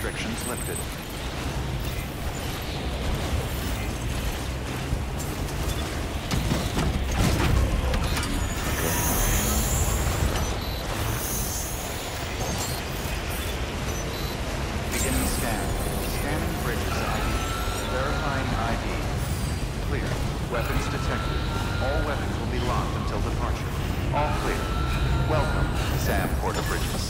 restrictions lifted. Beginning scan. Scanning bridges ID. Verifying ID. Clear. Weapons detected. All weapons will be locked until departure. All clear. Welcome, Sam Porter Bridges.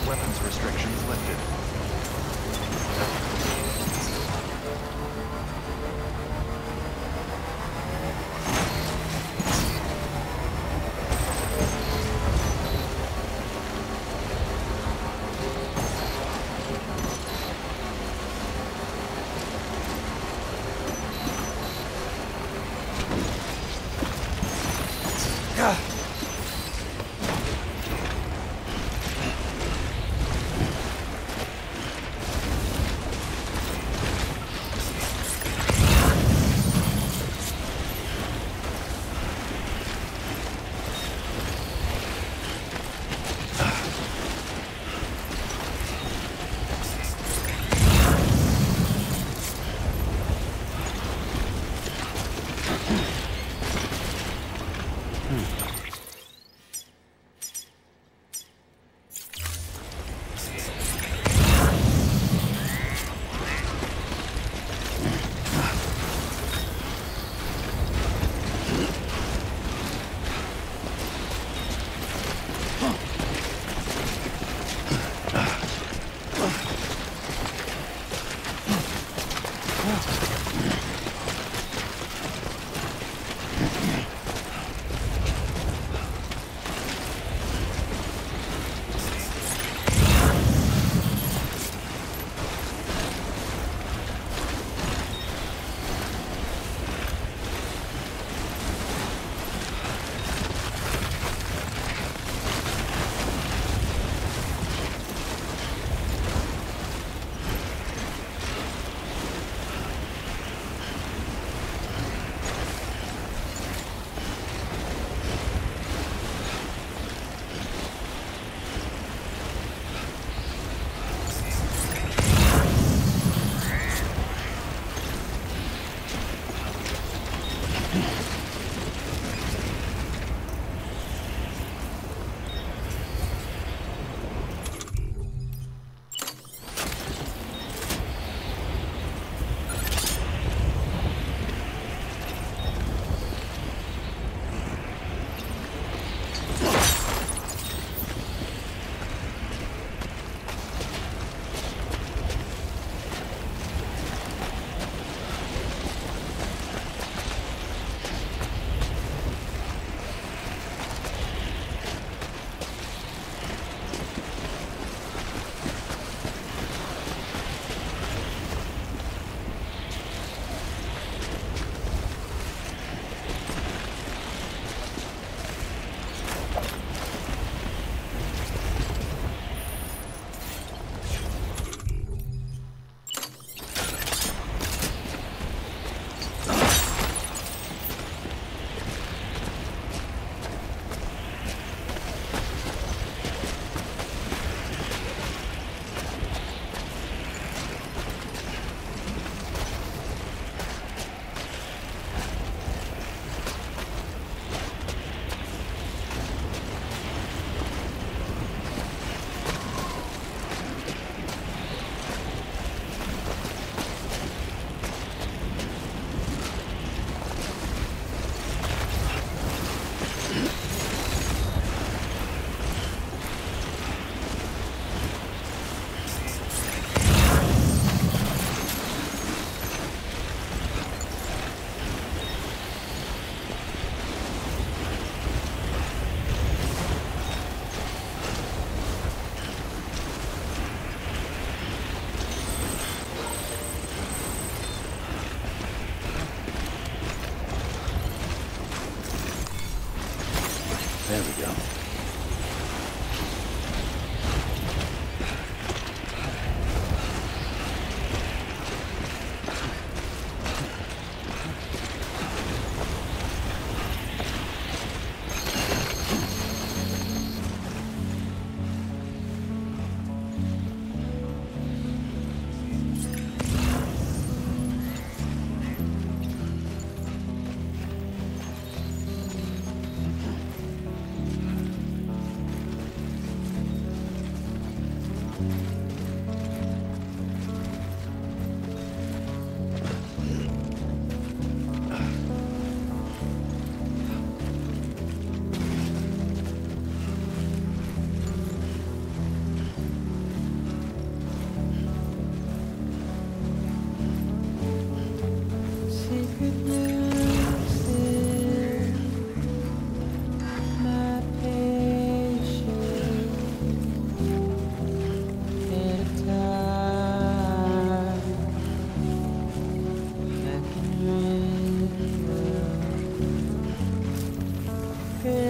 Weapons restrictions lifted.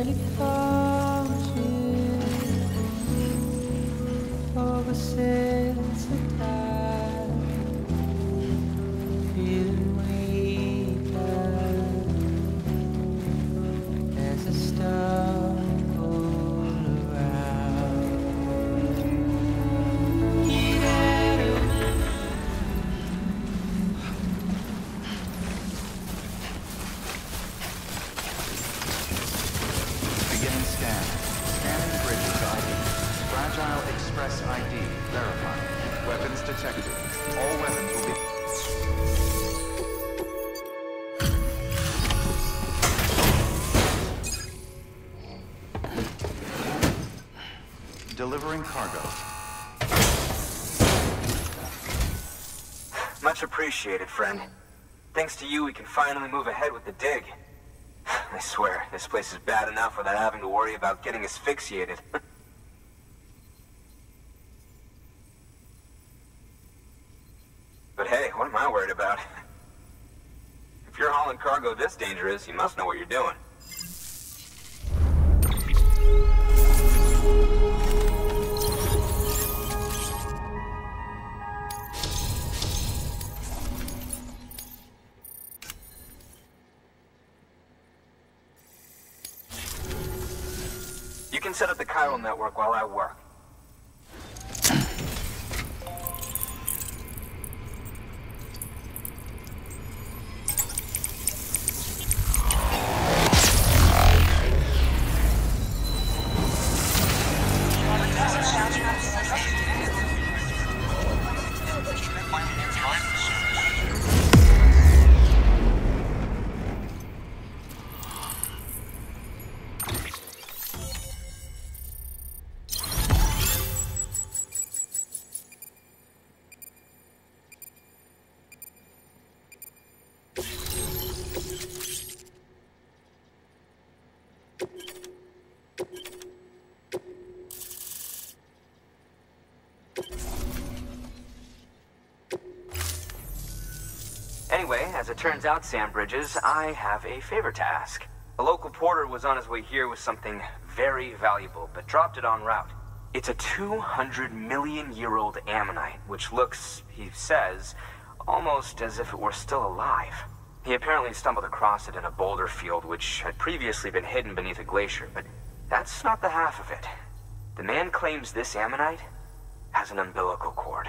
many fortunes over since the time feeling weaker as a stumble around. Beginning scan. Scanning bridges ID. Fragile Express ID verified. Weapons detected. All weapons will be... Delivering cargo. Much appreciated, friend. Thanks to you, we can finally move ahead with the dig. I swear, this place is bad enough without having to worry about getting asphyxiated. But hey, what am I worried about? If you're hauling cargo this dangerous, you must know what you're doing. You can set up the chiral network while I work. Anyway, as it turns out, Sam Bridges, I have a favor to ask. A local porter was on his way here with something very valuable, but dropped it en route. It's a 200-million-year-old ammonite, which looks, he says, almost as if it were still alive. He apparently stumbled across it in a boulder field which had previously been hidden beneath a glacier, but that's not the half of it. The man claims this ammonite has an umbilical cord.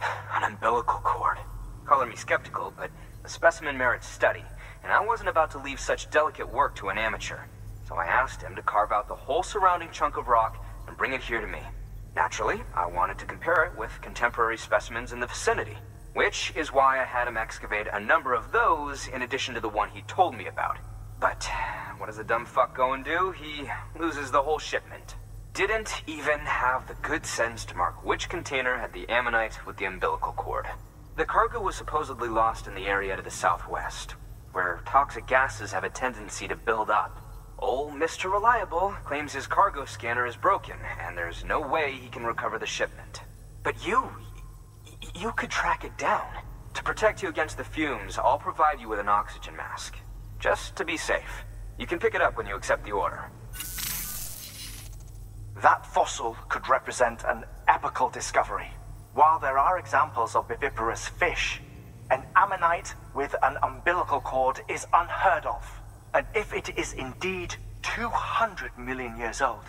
An umbilical cord. Color me skeptical, but the specimen merits study, and I wasn't about to leave such delicate work to an amateur. So I asked him to carve out the whole surrounding chunk of rock and bring it here to me. Naturally, I wanted to compare it with contemporary specimens in the vicinity, which is why I had him excavate a number of those in addition to the one he told me about. But what does the dumb fuck go and do? He loses the whole shipment. Didn't even have the good sense to mark which container had the ammonite with the umbilical cord. The cargo was supposedly lost in the area to the southwest, where toxic gases have a tendency to build up. Old Mr. Reliable claims his cargo scanner is broken, and there's no way he can recover the shipment. But you could track it down. To protect you against the fumes, I'll provide you with an oxygen mask. Just to be safe. You can pick it up when you accept the order. That fossil could represent an epochal discovery. While there are examples of viviparous fish, an ammonite with an umbilical cord is unheard of. And if it is indeed 200 million years old,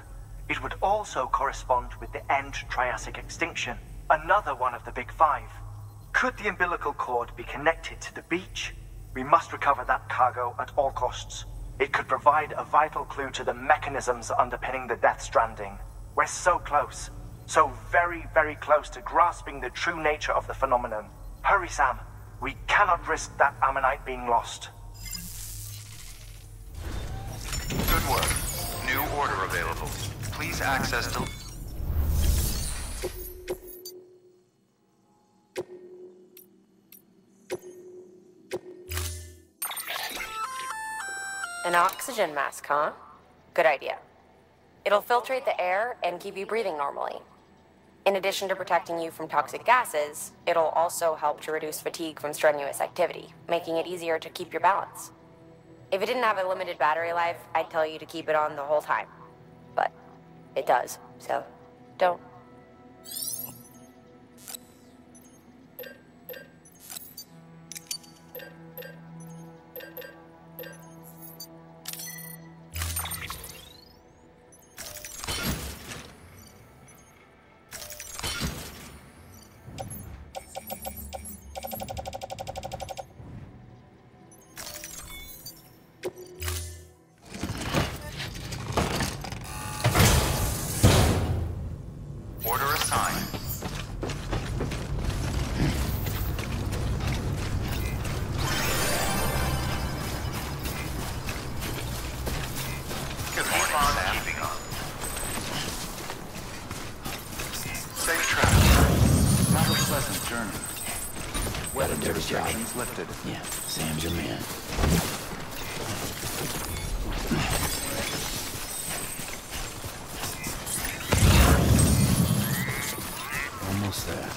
it would also correspond with the end Triassic extinction, another one of the big five. Could the umbilical cord be connected to the beach? We must recover that cargo at all costs. It could provide a vital clue to the mechanisms underpinning the Death Stranding. We're so close. So very, very close to grasping the true nature of the phenomenon. Hurry, Sam. We cannot risk that ammonite being lost. Good work. New order available. Please access the... An oxygen mask, huh? Good idea. It'll filtrate the air and keep you breathing normally. In addition to protecting you from toxic gases, it'll also help to reduce fatigue from strenuous activity, making it easier to keep your balance. If it didn't have a limited battery life, I'd tell you to keep it on the whole time. But it does, so don't. Order assigned. Good morning, Sam. Keeping on. Safe travel. Have a pleasant journey. Weather restrictions lifted. Yeah, Sam's your man. Almost there.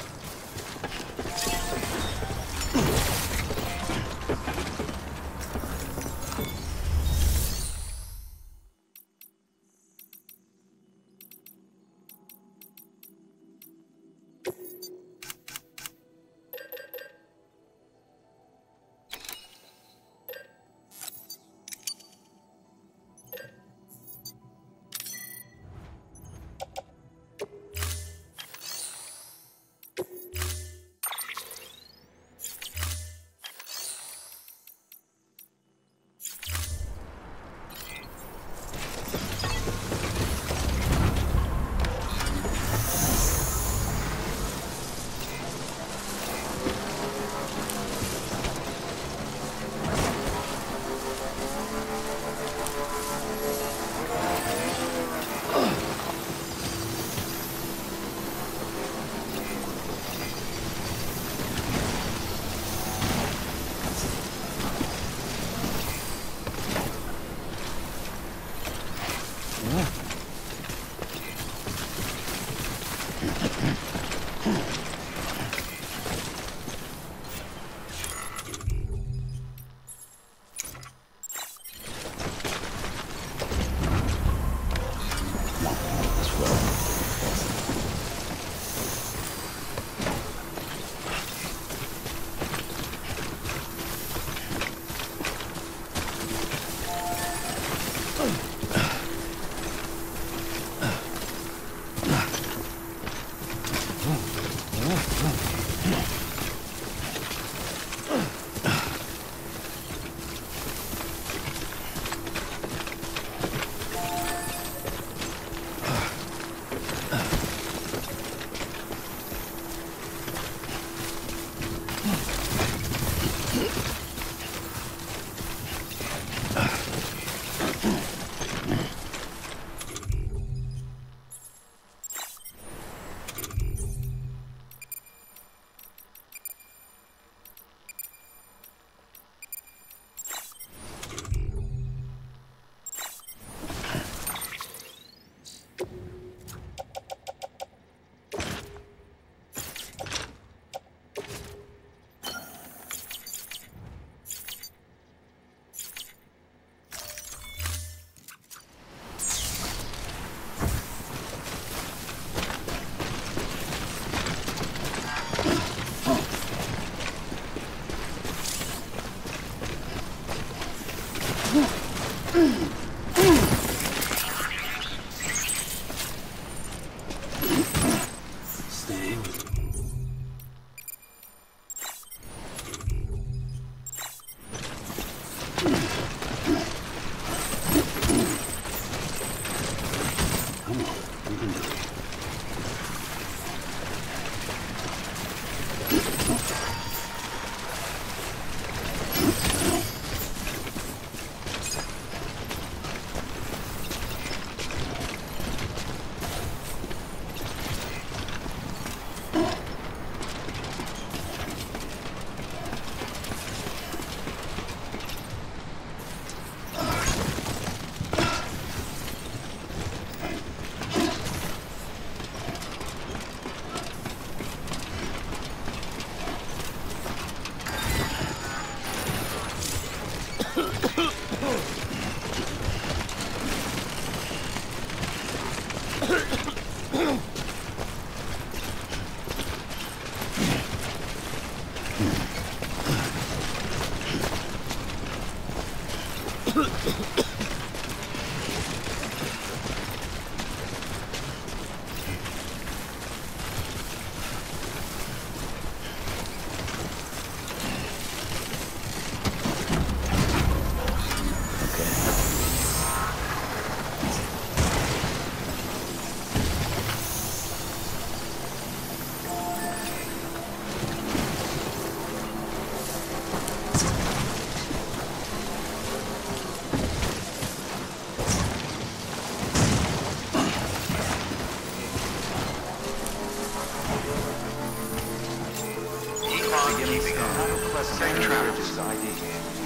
Safe Bridges ID.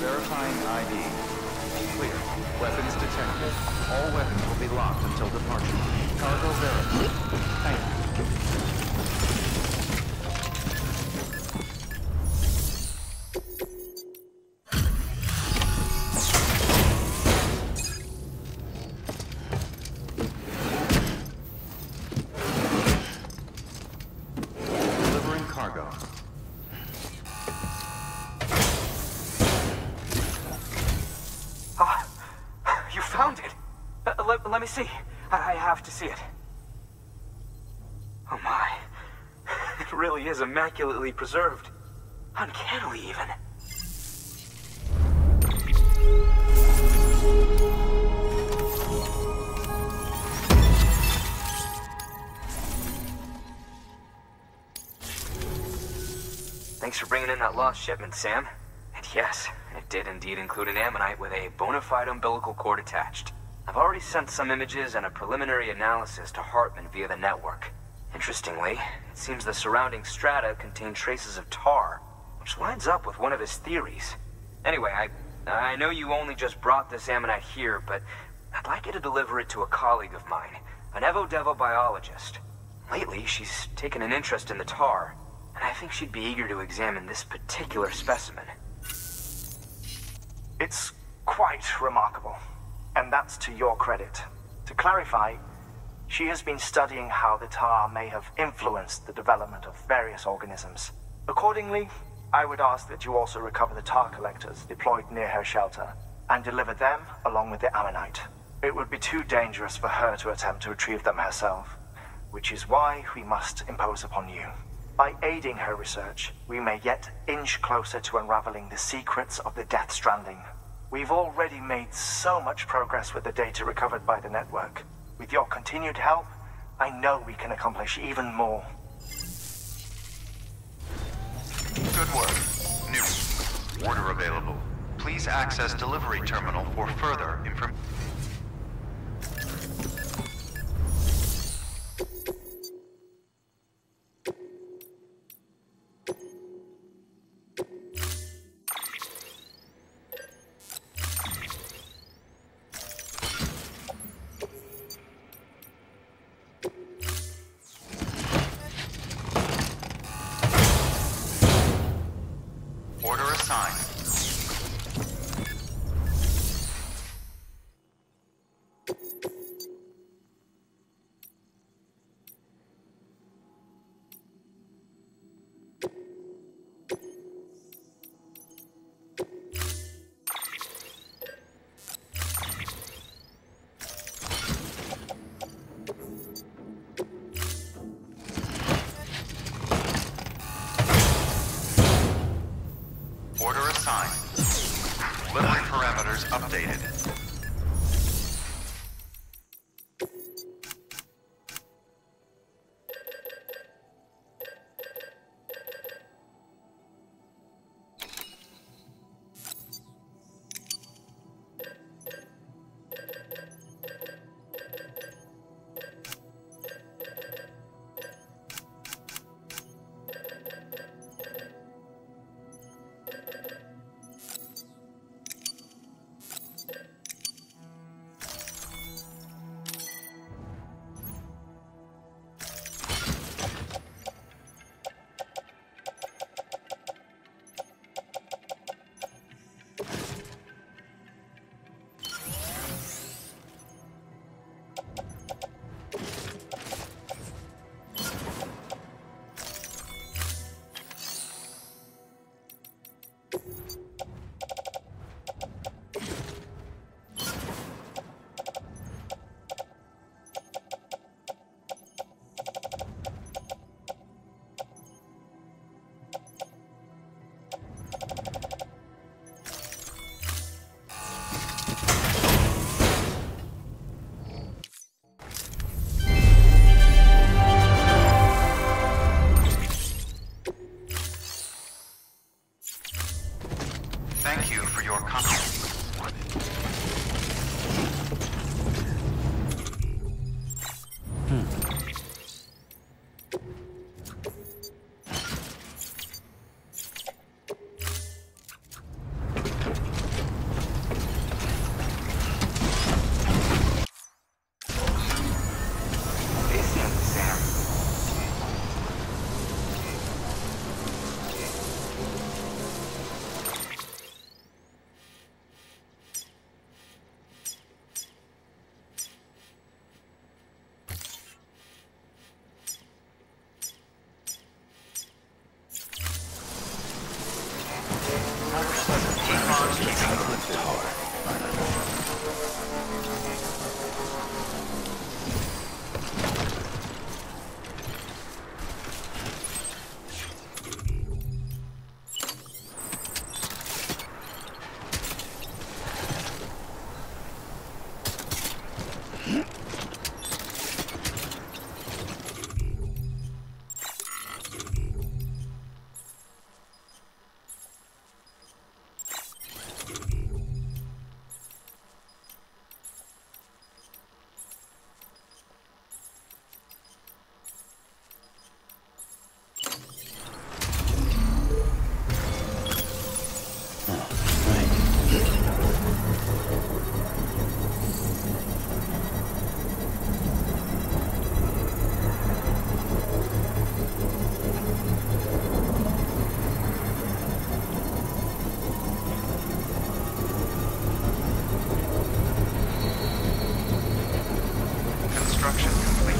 Verifying ID. Clear. Weapons detected. All weapons will be locked until departure. Cargo verified. Thank you. Delivering cargo. You found it! Let me see. I have to see it. Oh my. It really is immaculately preserved. Uncannily, even. Thanks for bringing in that lost shipment, Sam. And yes, it did indeed include an ammonite with a bona fide umbilical cord attached. I've already sent some images and a preliminary analysis to Hartman via the network. Interestingly, it seems the surrounding strata contain traces of tar, which lines up with one of his theories. Anyway, I know you only just brought this ammonite here, but I'd like you to deliver it to a colleague of mine, an Evo-Devo biologist. Lately, she's taken an interest in the tar, and I think she'd be eager to examine this particular specimen. It's quite remarkable, and that's to your credit. To clarify, she has been studying how the tar may have influenced the development of various organisms. Accordingly, I would ask that you also recover the tar collectors deployed near her shelter and deliver them along with the ammonite. It would be too dangerous for her to attempt to retrieve them herself, which is why we must impose upon you. By aiding her research, we may yet inch closer to unraveling the secrets of the Death Stranding. We've already made so much progress with the data recovered by the network. With your continued help, I know we can accomplish even more. Good work. New. Order available. Please access delivery terminal for further information. Order assigned. Order assigned. Delivery parameters updated. Thank you for your confidence. Construction complete.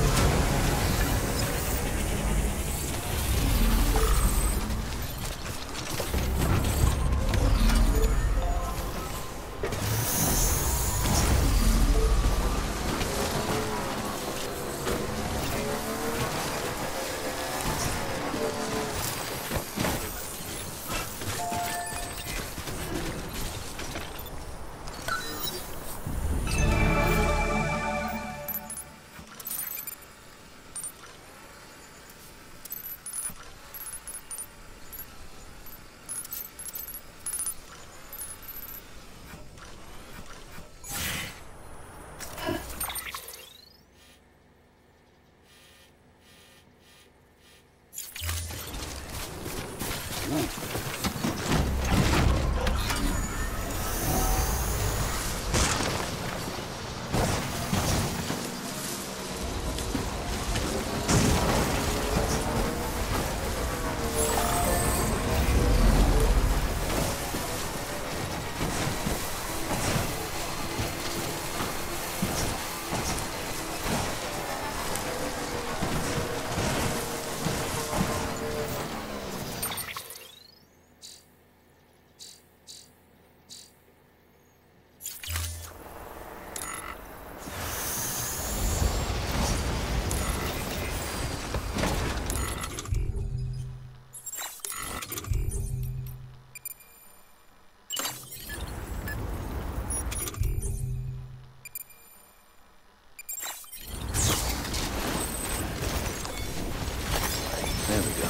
There we go.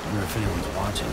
I wonder if anyone's watching.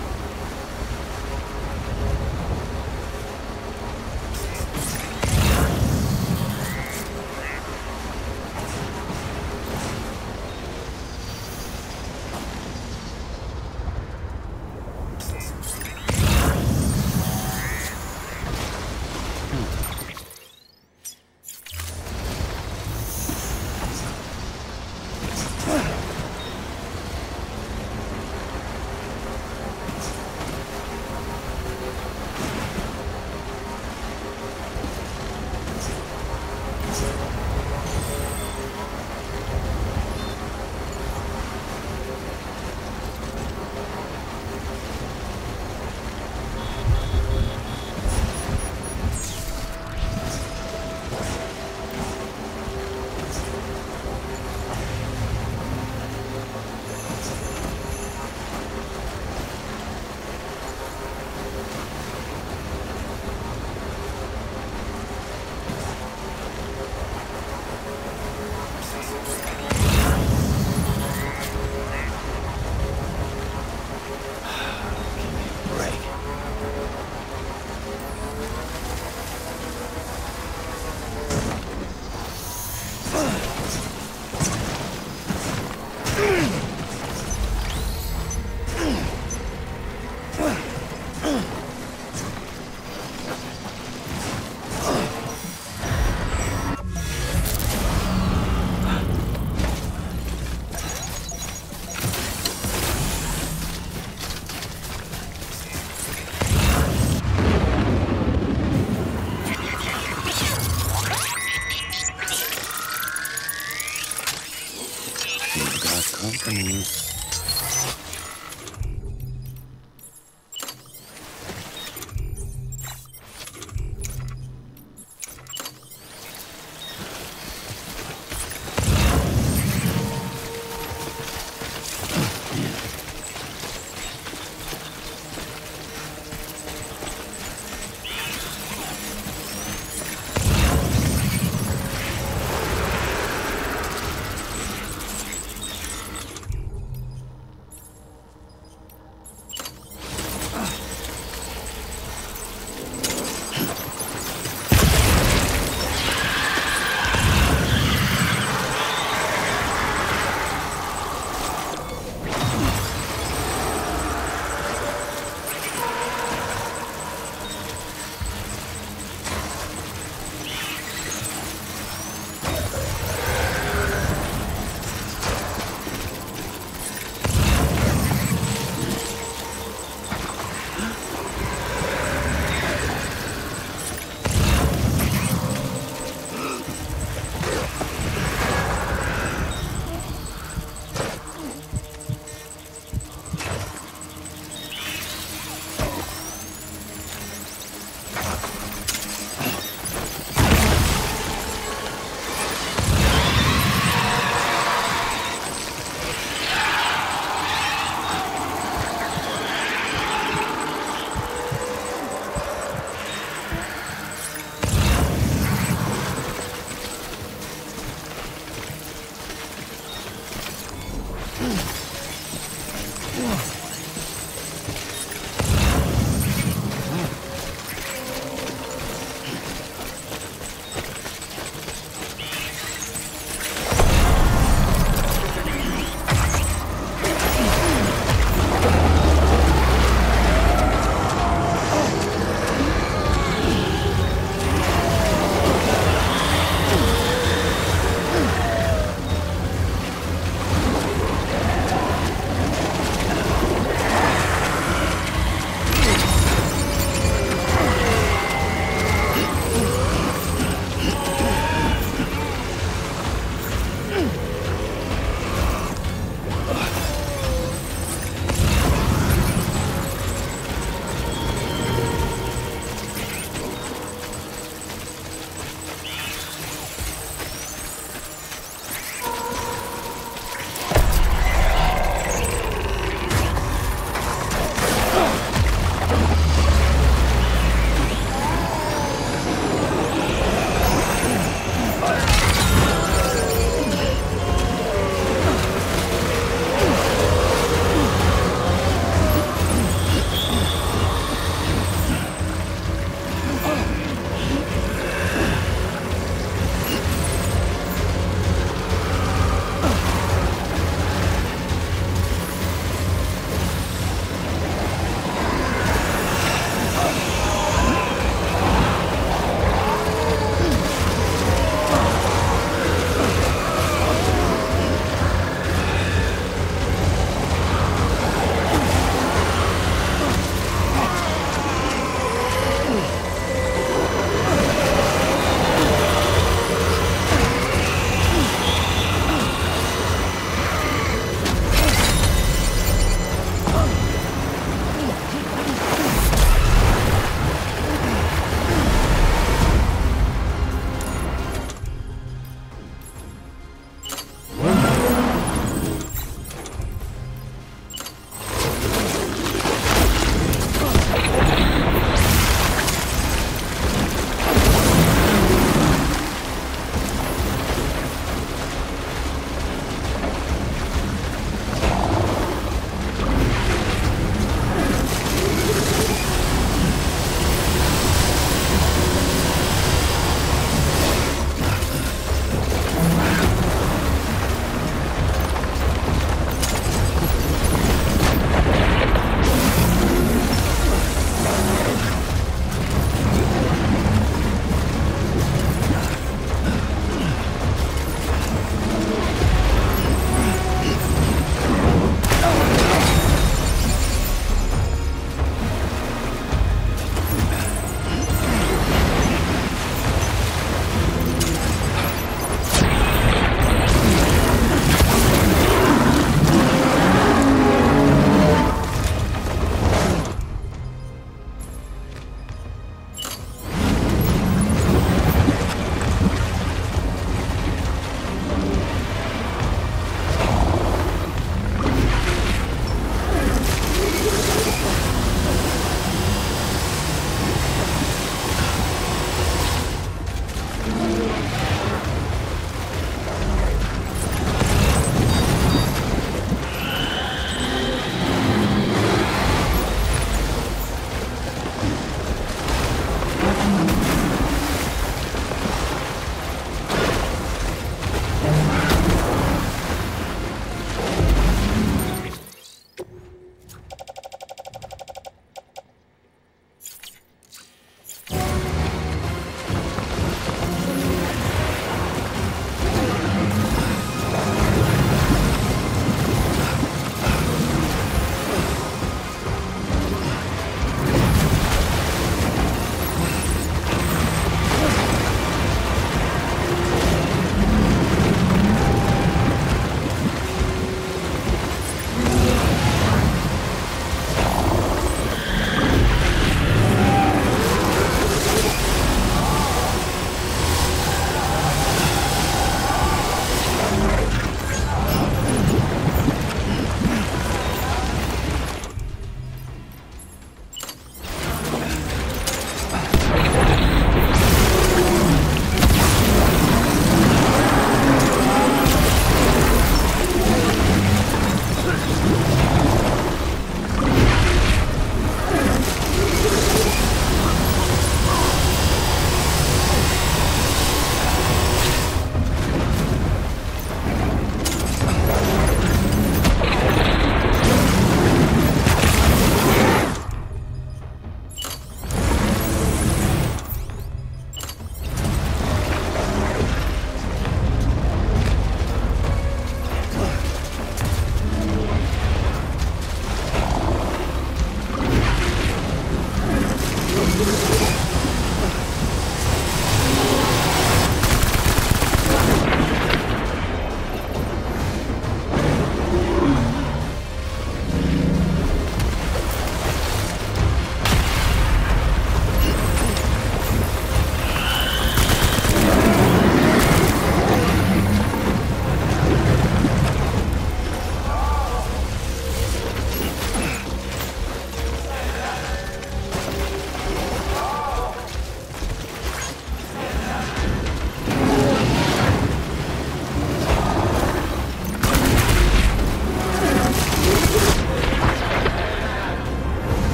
company.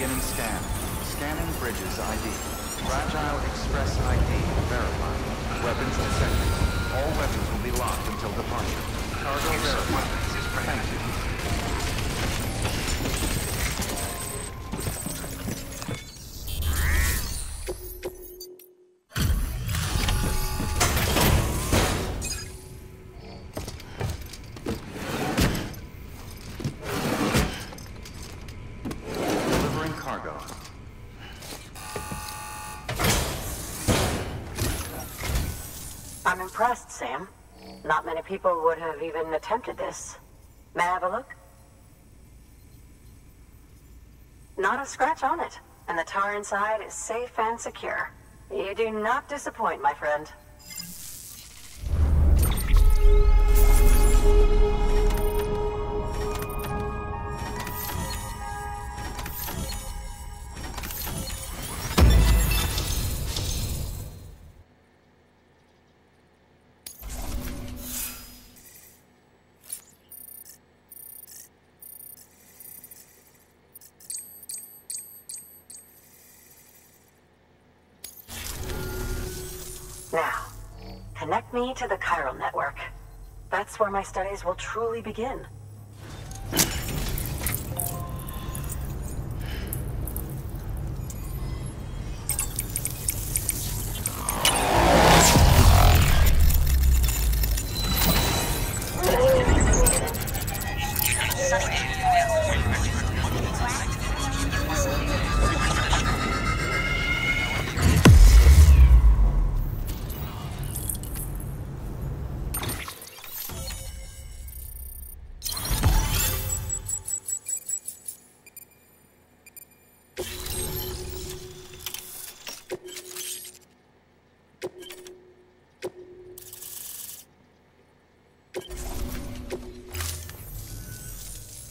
Beginning scan. Scanning bridges ID. Fragile Express ID verified. Weapons detected. All weapons will be locked until departure. Cargo verified. Thank you. Delivering cargo. I'm impressed, Sam. Not many people would have even attempted this. May I have a look? Not a scratch on it, and the tar inside is safe and secure. You do not disappoint, my friend. Now, connect me to the chiral network. That's where my studies will truly begin.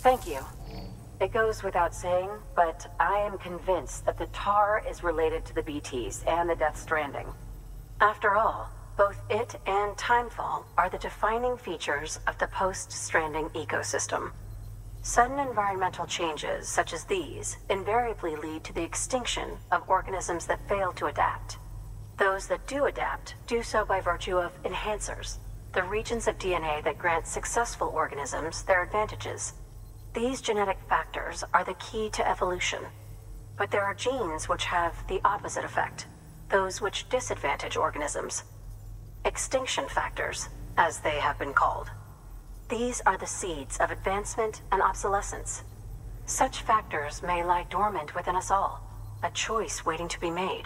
Thank you. It goes without saying, but I am convinced that the tar is related to the BTs and the Death Stranding. After all, both it and Timefall are the defining features of the post-Stranding ecosystem. Sudden environmental changes such as these invariably lead to the extinction of organisms that fail to adapt. Those that do adapt do so by virtue of enhancers, the regions of DNA that grant successful organisms their advantages. These genetic factors are the key to evolution. But there are genes which have the opposite effect, those which disadvantage organisms. Extinction factors, as they have been called. These are the seeds of advancement and obsolescence. Such factors may lie dormant within us all, a choice waiting to be made.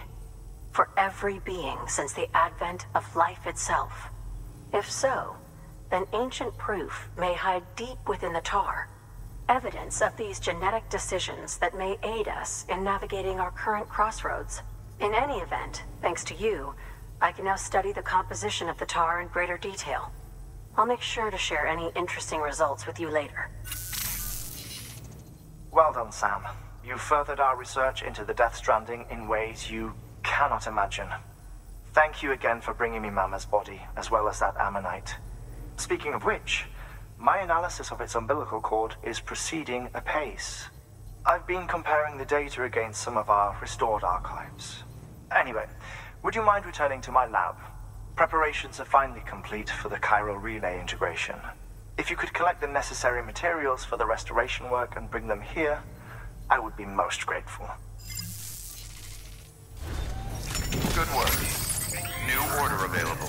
For every being since the advent of life itself. If so, then ancient proof may hide deep within the tar. Evidence of these genetic decisions that may aid us in navigating our current crossroads. In any event, thanks to you, I can now study the composition of the tar in greater detail. I'll make sure to share any interesting results with you later. Well done, Sam. You furthered our research into the Death Stranding in ways you cannot imagine. Thank you again for bringing me Mama's body, as well as that ammonite. Speaking of which, my analysis of its umbilical cord is proceeding apace. I've been comparing the data against some of our restored archives. Anyway, would you mind returning to my lab? Preparations are finally complete for the chiral relay integration. If you could collect the necessary materials for the restoration work and bring them here, I would be most grateful. Good work. New order available.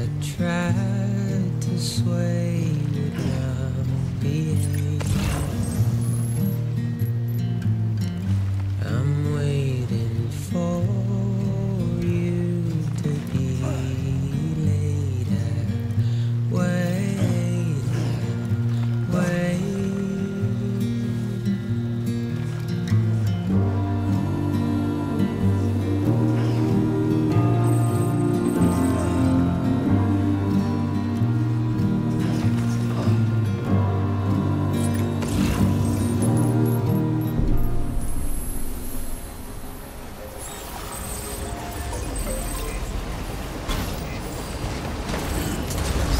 I tried to sway you down, behave. I'm waiting for you to be later. Wait, wait.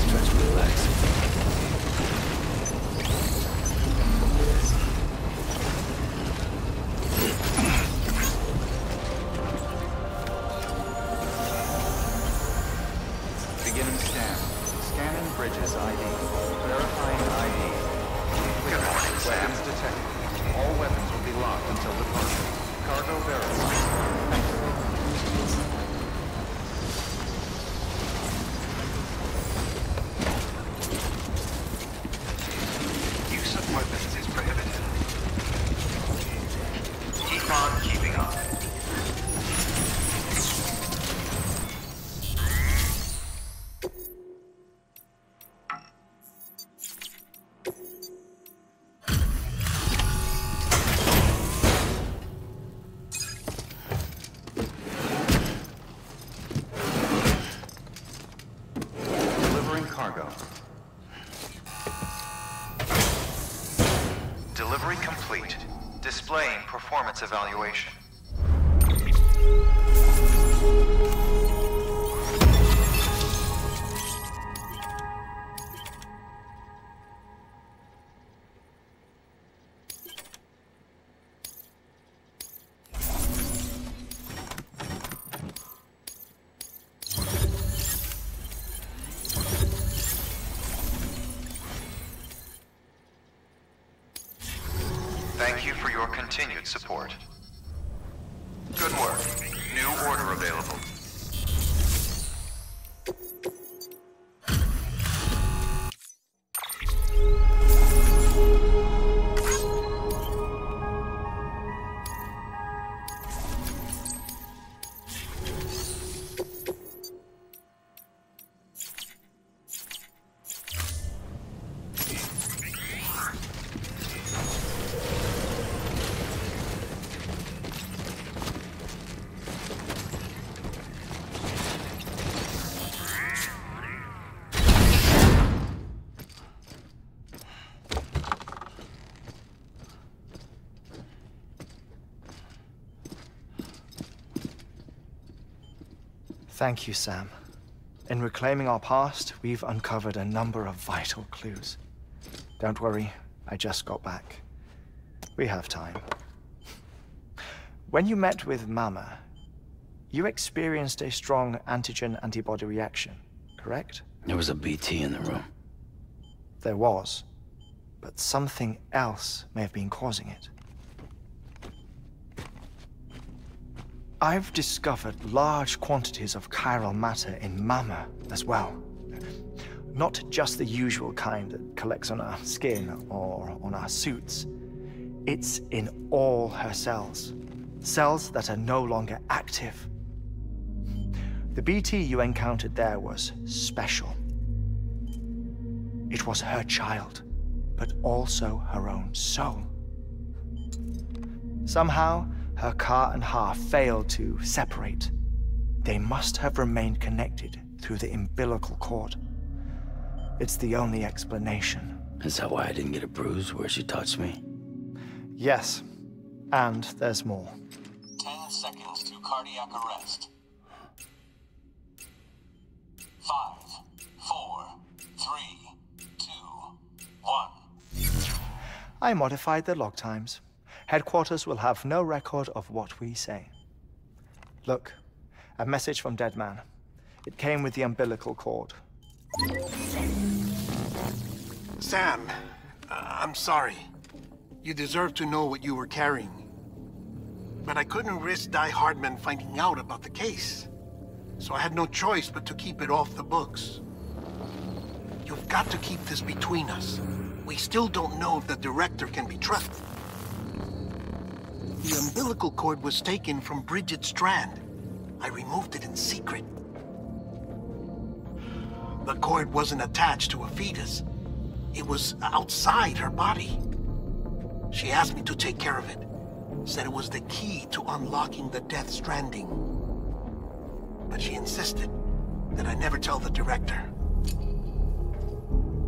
Stretch and relax. Beginning scan. Scanning bridges ID. Verifying ID. Clear. Weapons detected. All weapons will be locked until departure. Cargo verified. Thank you. Use of weapons is prohibited. Keep on keeping on. Delivering cargo. Delivery complete. Displaying performance evaluation. Thank you for your continued support. Good work. New order available. Thank you, Sam. In reclaiming our past, we've uncovered a number of vital clues. Don't worry, I just got back. We have time. When you met with Mama, you experienced a strong antigen-antibody reaction, correct? There was a BT in the room. There was, but something else may have been causing it. I've discovered large quantities of chiral matter in Mama as well. Not just the usual kind that collects on our skin or on our suits. It's in all her cells. Cells that are no longer active. The BT you encountered there was special. It was her child, but also her own soul. Somehow, her car and half failed to separate. They must have remained connected through the umbilical cord. It's the only explanation. Is that why I didn't get a bruise where she touched me? Yes, and there's more. 10 seconds to cardiac arrest. 5, 4, 3, 2, 1. I modified the log times. Headquarters will have no record of what we say. Look, a message from Dead Man. It came with the umbilical cord. Sam, I'm sorry. You deserve to know what you were carrying. But I couldn't risk Die Hardman finding out about the case. so I had no choice but to keep it off the books. You've got to keep this between us. We still don't know if the director can be trusted. The umbilical cord was taken from Bridget Strand. I removed it in secret. The cord wasn't attached to a fetus. It was outside her body. She asked me to take care of it. Said it was the key to unlocking the Death Stranding. But she insisted that I never tell the director.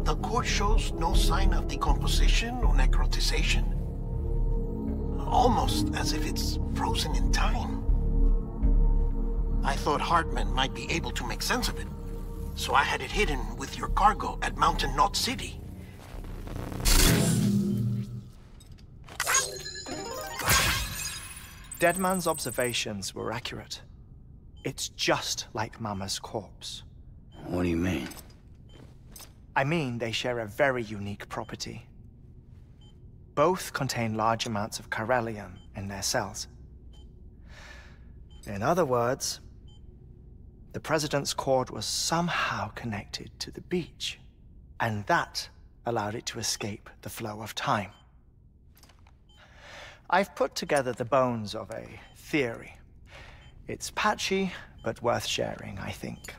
The cord shows no sign of decomposition or necrotization. Almost as if it's frozen in time. I thought Hartman might be able to make sense of it, so I had it hidden with your cargo at Mountain Knot City. Deadman's observations were accurate. It's just like Mama's corpse. What do you mean? I mean, they share a very unique property. Both contain large amounts of chiralium in their cells. In other words, the President's cord was somehow connected to the beach, and that allowed it to escape the flow of time. I've put together the bones of a theory. It's patchy, but worth sharing, I think.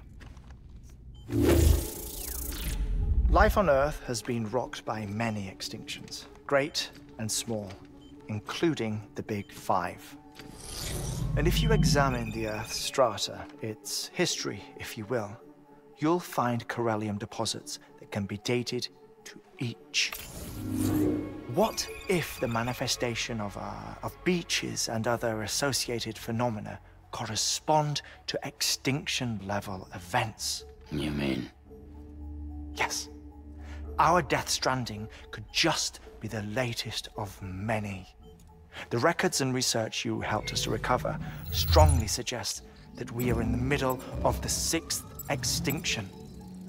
Life on Earth has been rocked by many extinctions, great and small, including the Big Five. And if you examine the Earth's strata, its history, if you will, you'll find chiralium deposits that can be dated to each. What if the manifestation of beaches and other associated phenomena correspond to extinction-level events? You mean? Yes. Our Death Stranding could just be the latest of many. The records and research you helped us to recover strongly suggest that we are in the middle of the 6th extinction.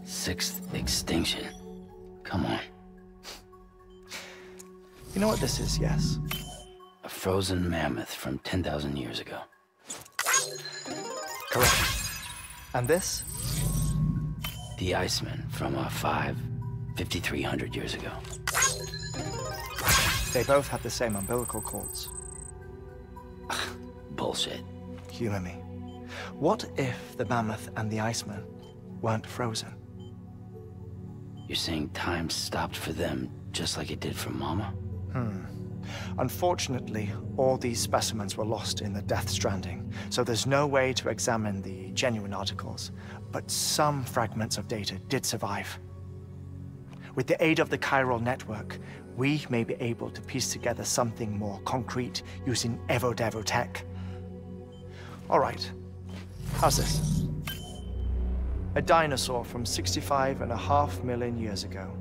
6th extinction? Come on. You know what this is, yes? A frozen mammoth from 10,000 years ago. Correct. And this? The Iceman from 5,300 years ago. They both have the same umbilical cords. Bullshit. Humor me. What if the mammoth and the Iceman weren't frozen? You're saying time stopped for them just like it did for Mama? Unfortunately, all these specimens were lost in the Death Stranding, so there's no way to examine the genuine articles, but some fragments of data did survive. With the aid of the chiral network, we may be able to piece together something more concrete using Evo-Devo tech. All right, how's this? A dinosaur from 65.5 million years ago.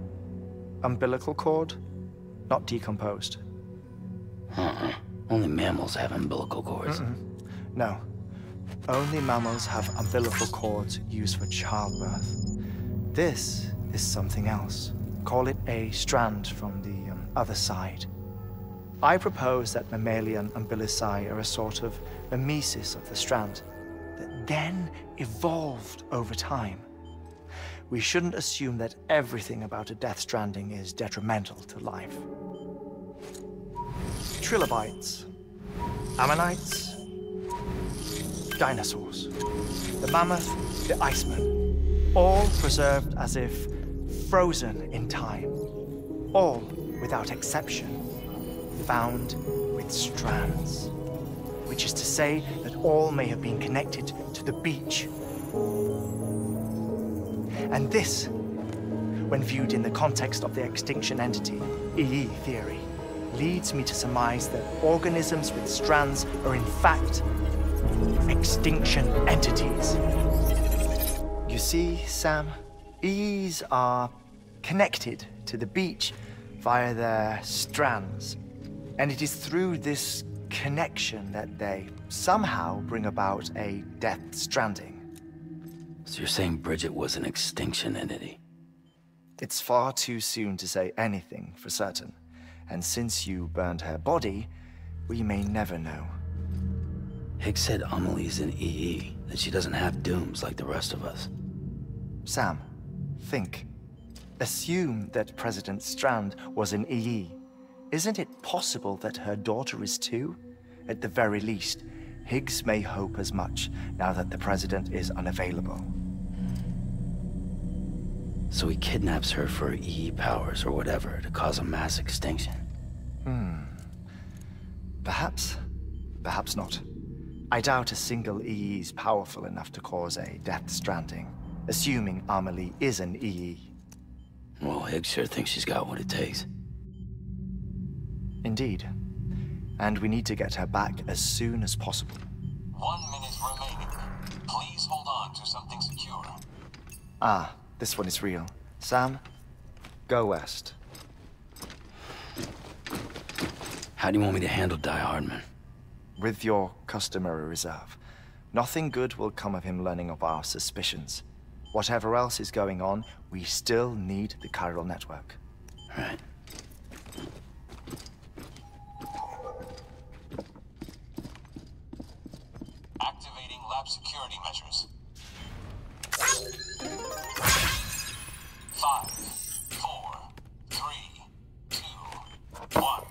Umbilical cord, not decomposed. Only mammals have umbilical cords. No. Only mammals have umbilical cords used for childbirth. This is something else. Call it a strand from the other side. I propose that mammalian umbilici are a sort of mimesis of the strand that then evolved over time. We shouldn't assume that everything about a Death Stranding is detrimental to life. Trilobites, ammonites, dinosaurs, the mammoth, the Iceman, all preserved as if frozen in time, all without exception, found with strands, which is to say that all may have been connected to the beach. And this, when viewed in the context of the extinction entity, EE theory, leads me to surmise that organisms with strands are in fact extinction entities. You see, Sam, EEs are connected to the beach via their strands. And it is through this connection that they somehow bring about a Death Stranding. So you're saying Bridget was an extinction entity? It's far too soon to say anything for certain. And since you burned her body, we may never know. Hicks said Amelie's an EE. that she doesn't have dooms like the rest of us. Sam, think. Assume that President Strand was an EE. Isn't it possible that her daughter is too? At the very least, Higgs may hope as much now that the President is unavailable. So he kidnaps her for EE powers or whatever to cause a mass extinction. Perhaps. Perhaps not. I doubt a single EE is powerful enough to cause a death stranding, assuming Amelie is an EE. Well, Higgs sure thinks she's got what it takes. Indeed. And we need to get her back as soon as possible. 1 minute remaining. Please hold on to something secure. Ah, this one is real. Sam, go west. How do you want me to handle Die Hardman? With your customary reserve. Nothing good will come of him learning of our suspicions. Whatever else is going on, we still need the chiral network. Right. Activating lab security measures. 5, 4, 3, 2, 1.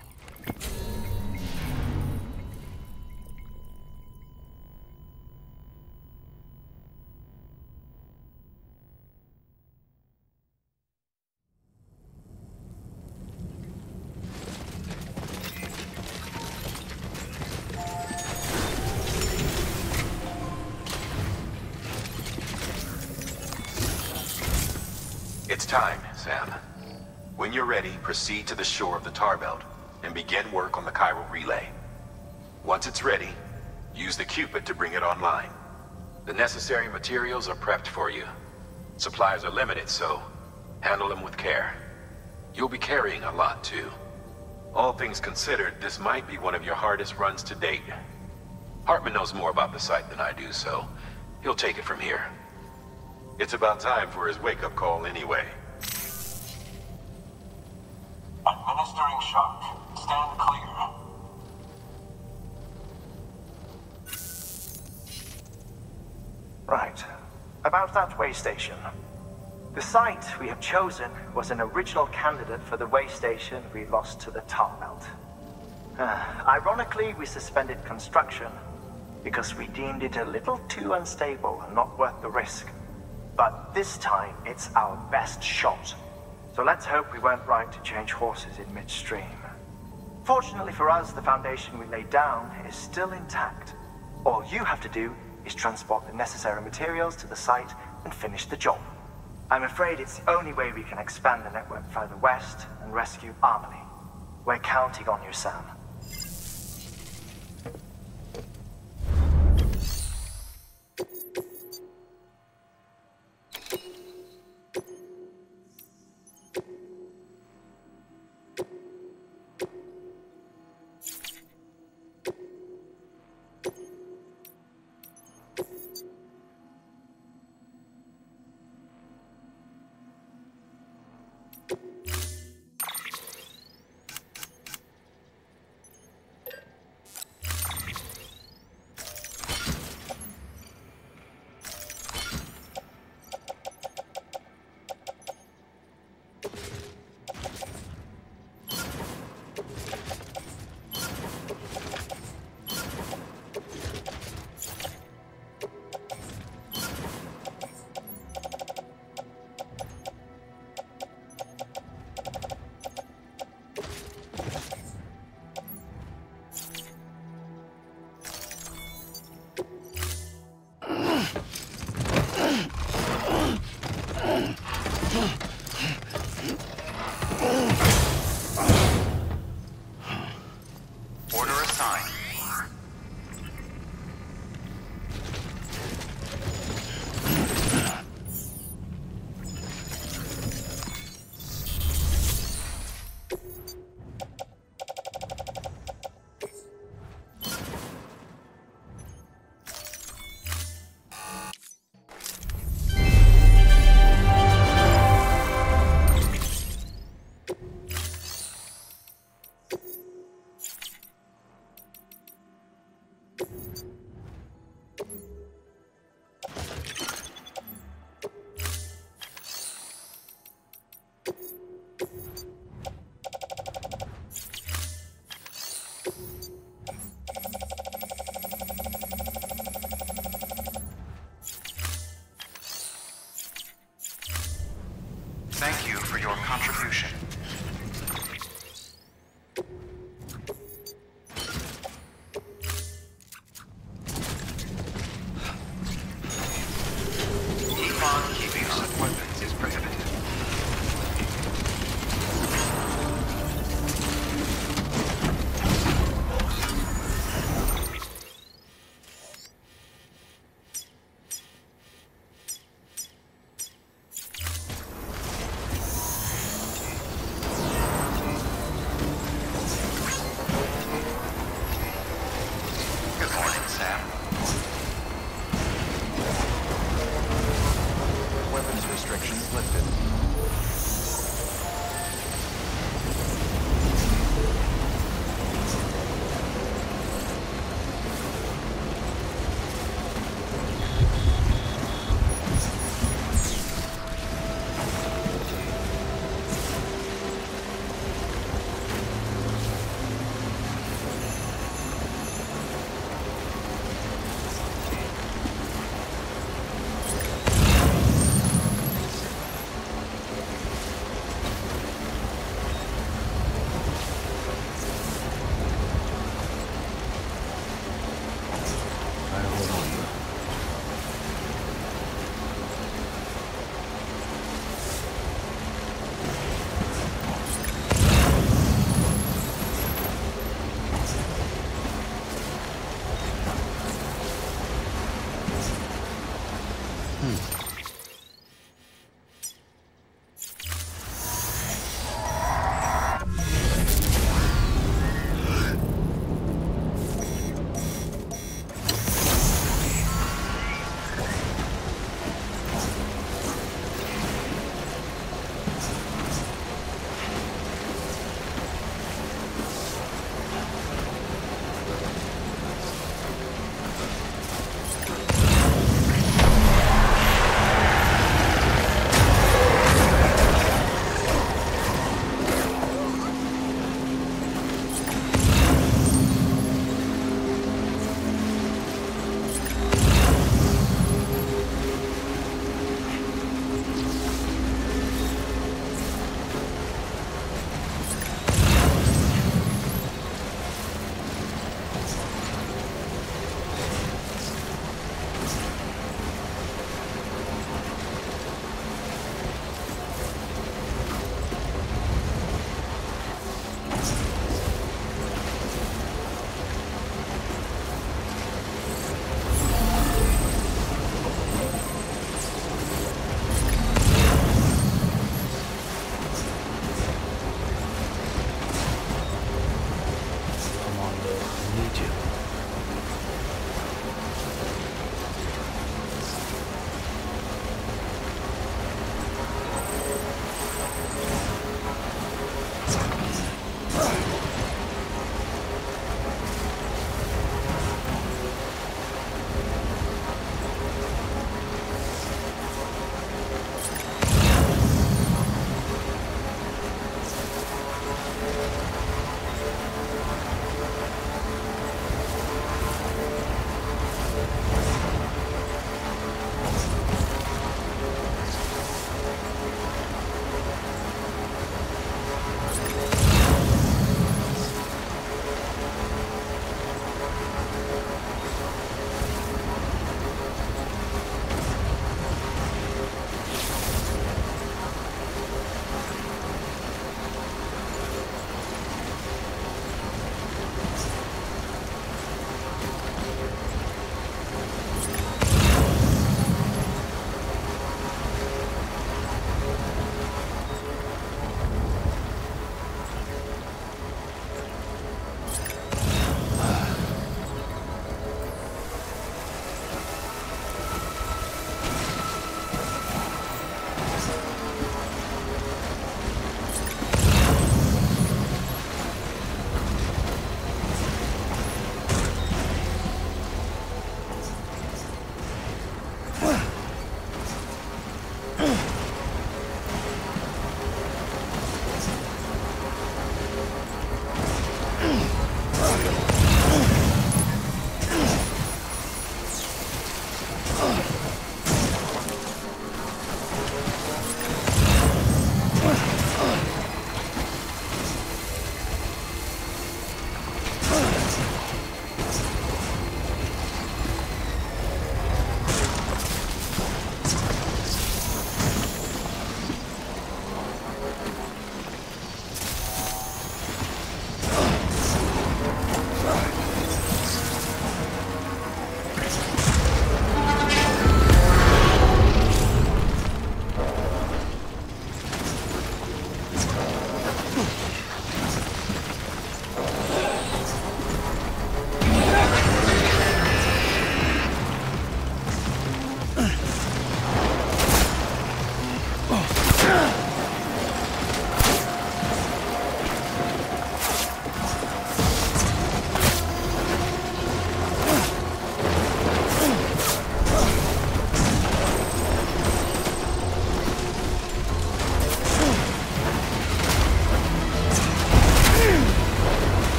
It's time, Sam. When you're ready, proceed to the shore of the tar belt and begin work on the chiral relay. Once it's ready, use the Cupid to bring it online. The necessary materials are prepped for you. Supplies are limited, so handle them with care. You'll be carrying a lot, too. All things considered, this might be one of your hardest runs to date. Hartman knows more about the site than I do, so he'll take it from here. It's about time for his wake-up call anyway. Administering shock. Stand clear. Right. About that way station. The site we have chosen was an original candidate for the way station we lost to the tar belt. Ironically, we suspended construction because we deemed it a little too unstable and not worth the risk. But this time, it's our best shot. So let's hope we weren't right to change horses in midstream. Fortunately for us, the foundation we laid down is still intact. All you have to do is transport the necessary materials to the site and finish the job. I'm afraid it's the only way we can expand the network further west and rescue Amelie. We're counting on you, Sam. Thank you for your contribution. Keep on keeping on. Weapons is prohibited. Good morning, Sam. Weapons restrictions lifted.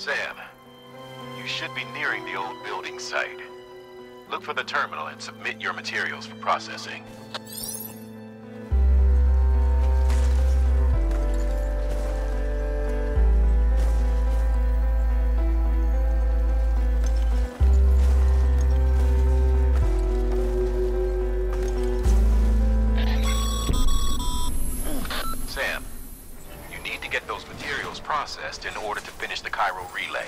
Sam, you should be nearing the old building site. Look for the terminal and submit your materials for processing. Sam, you need to get those materials processed in order to finish the Cairo relay.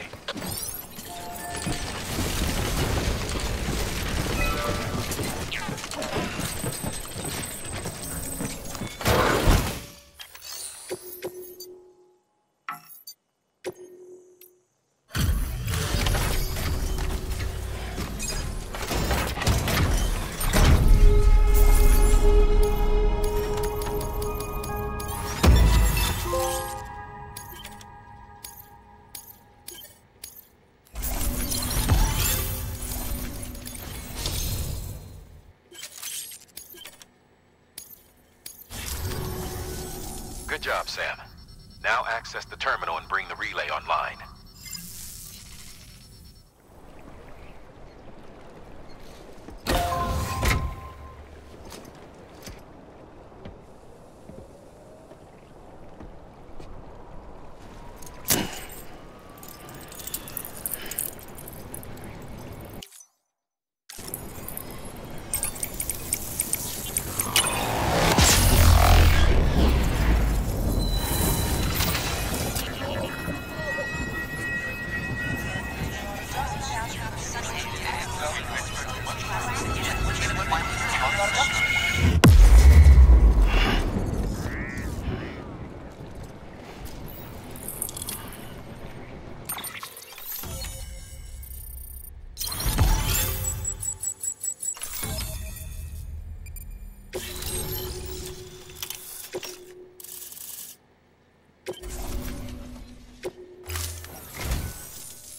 Good job, Sam. Now access the terminal and bring the relay online.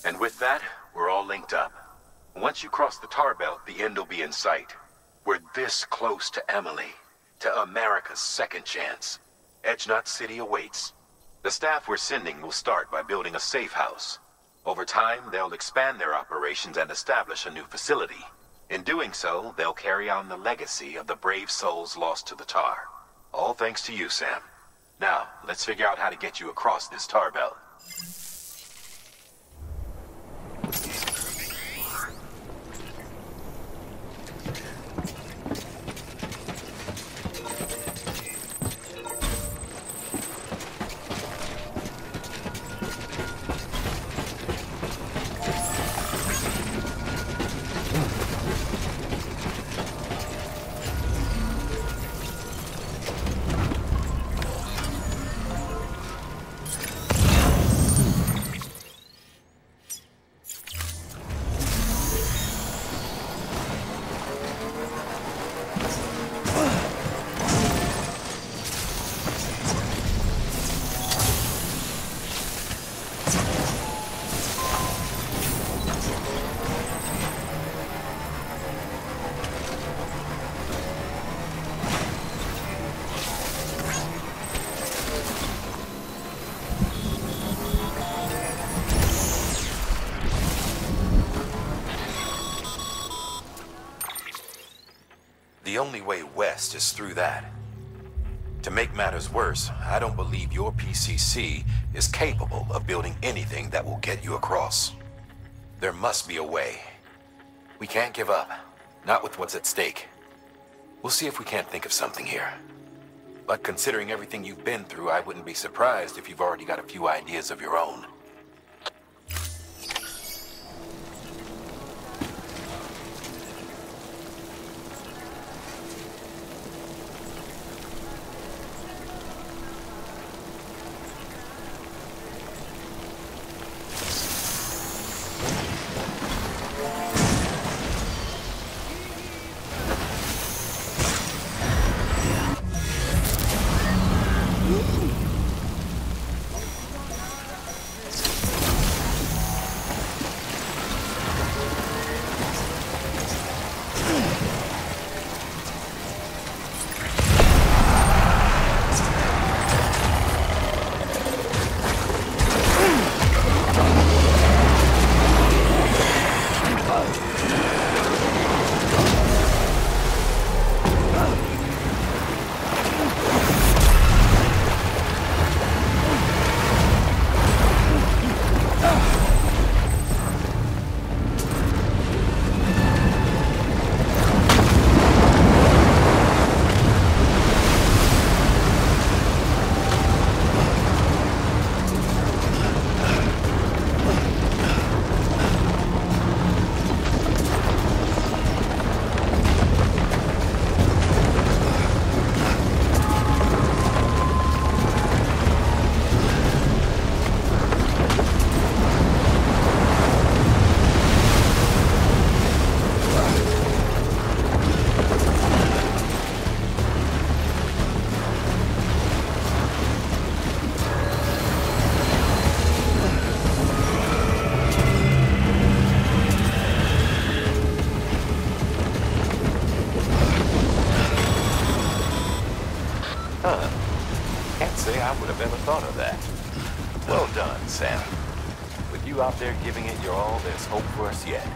And with that, we're all linked up. Once you cross the tar belt, the end will be in sight. We're this close to Emily, to America's second chance. Edgenut City awaits. The staff we're sending will start by building a safe house. Over time, they'll expand their operations and establish a new facility. In doing so, they'll carry on the legacy of the brave souls lost to the tar. All thanks to you, Sam. Now, let's figure out how to get you across this tar belt. The only way west is through that. To make matters worse, I don't believe your PCC is capable of building anything that will get you across. There must be a way. We can't give up, not with what's at stake. We'll see if we can't think of something here. But considering everything you've been through, I wouldn't be surprised if you've already got a few ideas of your own. never thought of that. Well done, Sam. With you out there giving it your all, there's hope for us yet.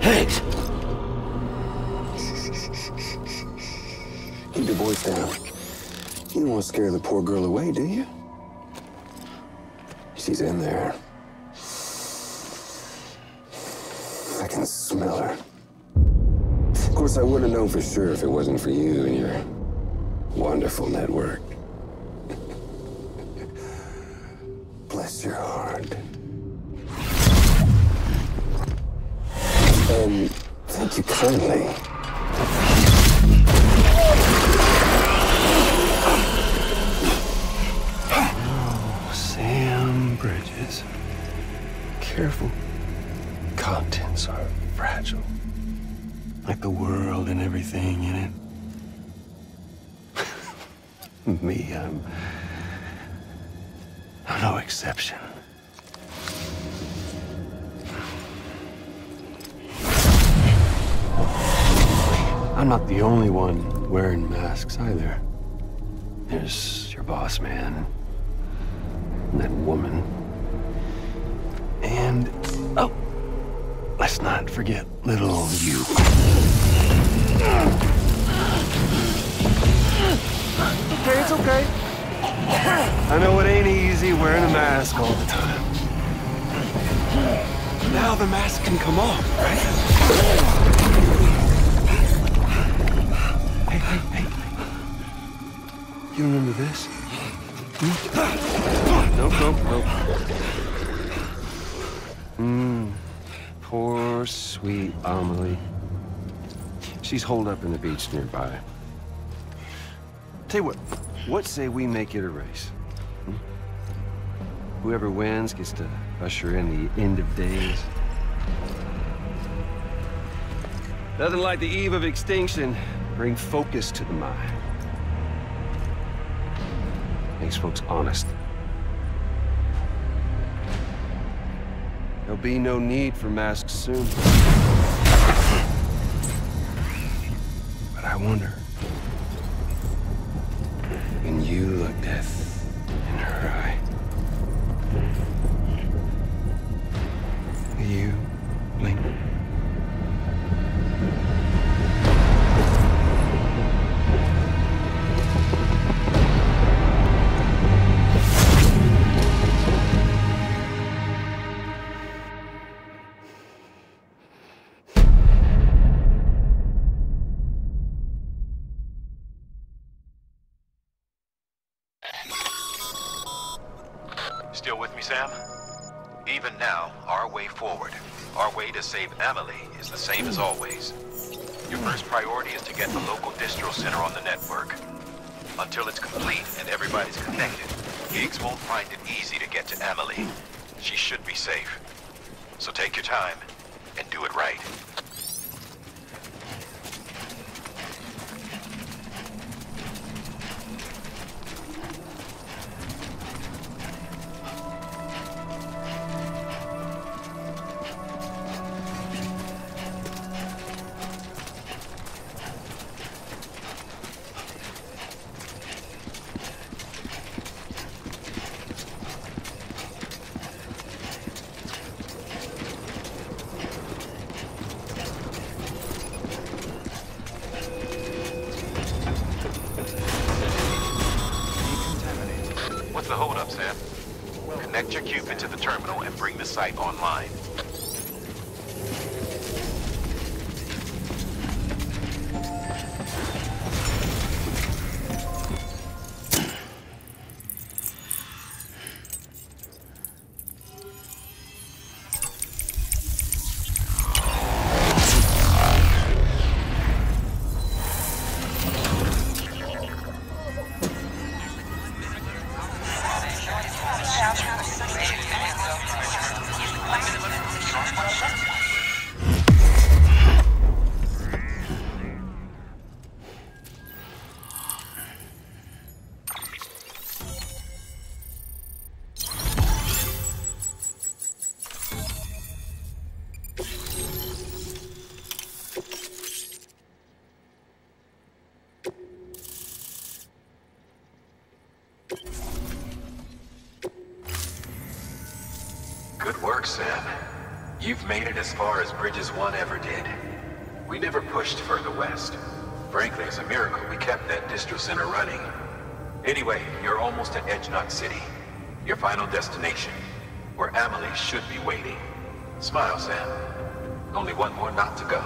Hanks! Keep your voice down. You don't want to scare the poor girl away, do you? She's in there. I can smell her. Of course, I wouldn't know for sure if it wasn't for you and your wonderful network. Bless your heart. And thank you kindly. Oh, Sam Bridges. Careful. Contents are fragile. Like the world and everything in it. Me, I'm no exception. I'm not the only one wearing masks either. There's your boss man, and that woman, and, oh, let's not forget little you. Okay, it's okay. I know it ain't easy wearing a mask all the time. But now the mask can come off, right? Hey. You remember this? Nope. Poor, sweet Amelie. She's holed up in the beach nearby. Tell you what say we make it a race? Whoever wins gets to usher in the end of days. Nothing like the eve of extinction. Bring focus to the mind. Makes folks honest. There'll be no need for masks soon. But I wonder, when you look death in her eye, will you blink? Still with me, Sam? Even now, our way forward, our way to save Amelie is the same as always. Your first priority is to get the local distro center on the network. Until it's complete and everybody's connected, Giggs won't find it easy to get to Amelie. She should be safe. So take your time and do it right. What's the holdup, Sam? Connect your Cupid to the terminal and bring the site online. Good work, Sam. You've made it as far as Bridges 1 ever did. We never pushed further west. Frankly, it's a miracle we kept that distro center running. Anyway, you're almost at Edge Knot City, your final destination, where Amelie should be waiting. Smile, Sam. Only one more knot to go.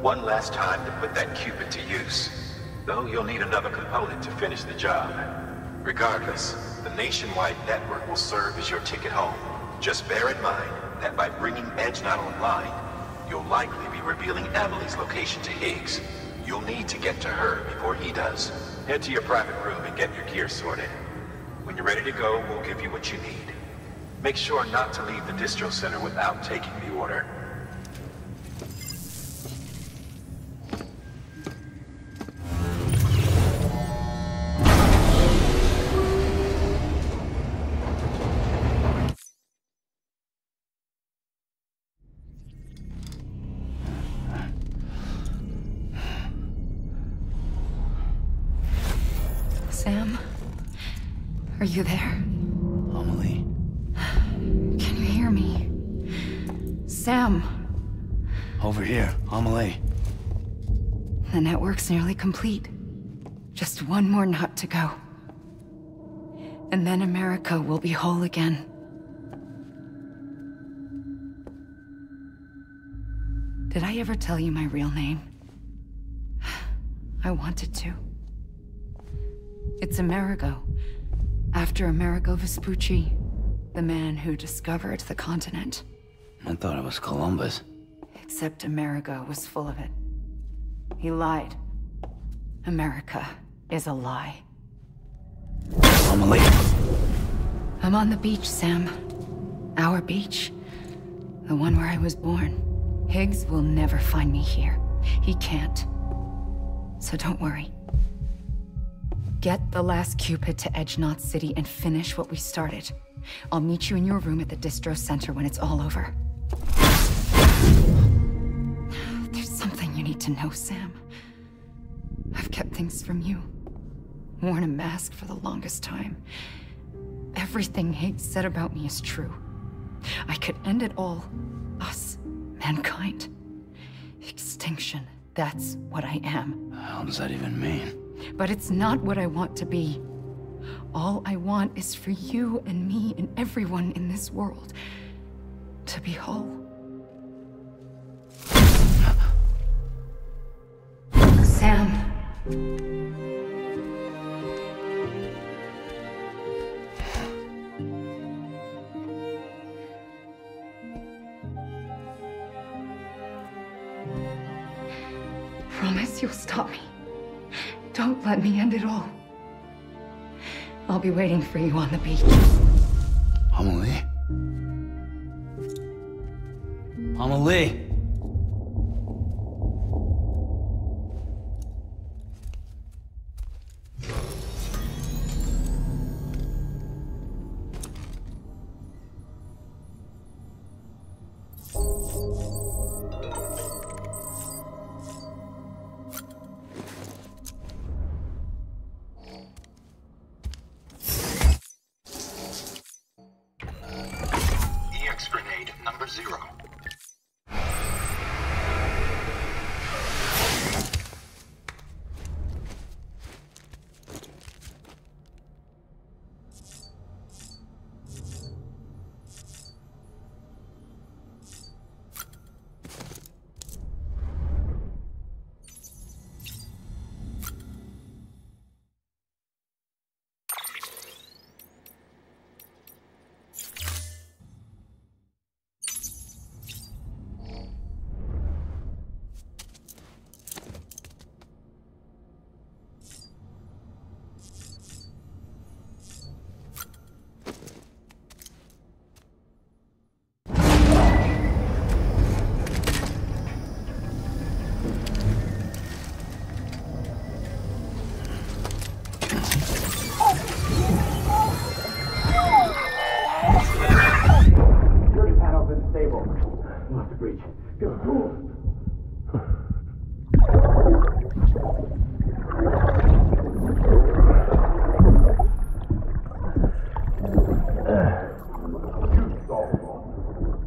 One last time to put that Cupid to use. Though you'll need another component to finish the job. Regardless, the nationwide network will serve as your ticket home. Just bear in mind that by bringing Edge Knot online, you'll likely be revealing Amelie's location to Higgs. You'll need to get to her before he does. Head to your private room and get your gear sorted. When you're ready to go, we'll give you what you need. Make sure not to leave the distro center without taking the order. Sam? Are you there? Amelie? Can you hear me? Sam! Over here, Amelie. The network's nearly complete. Just one more knot to go. And then America will be whole again. Did I ever tell you my real name? I wanted to. It's Amerigo, after Amerigo Vespucci, the man who discovered the continent. I thought it was Columbus. Except Amerigo was full of it. He lied. America is a lie. Amelie! I'm on the beach, Sam. Our beach. The one where I was born. Higgs will never find me here. He can't. So don't worry. Get the last Cupid to Edge Knot City and finish what we started. I'll meet you in your room at the distro center when it's all over. There's something you need to know, Sam. I've kept things from you. Worn a mask for the longest time. Everything Higgs said about me is true. I could end it all. Us. Mankind. Extinction. That's what I am. The hell does that even mean? But it's not what I want to be. All I want is for you and me and everyone in this world to be whole. Sam. Promise you'll stop me. Don't let me end it all. I'll be waiting for you on the beach. Amelie? Amelie! Number 0.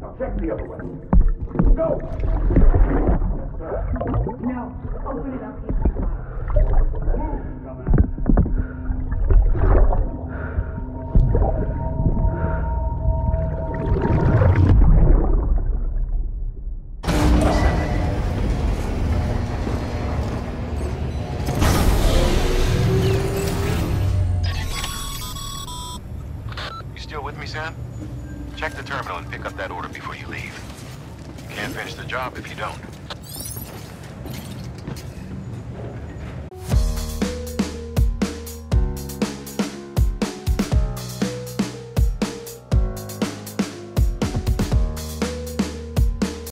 Now check the other way. Sam? Check the terminal and pick up that order before you leave. You can't finish the job if you don't.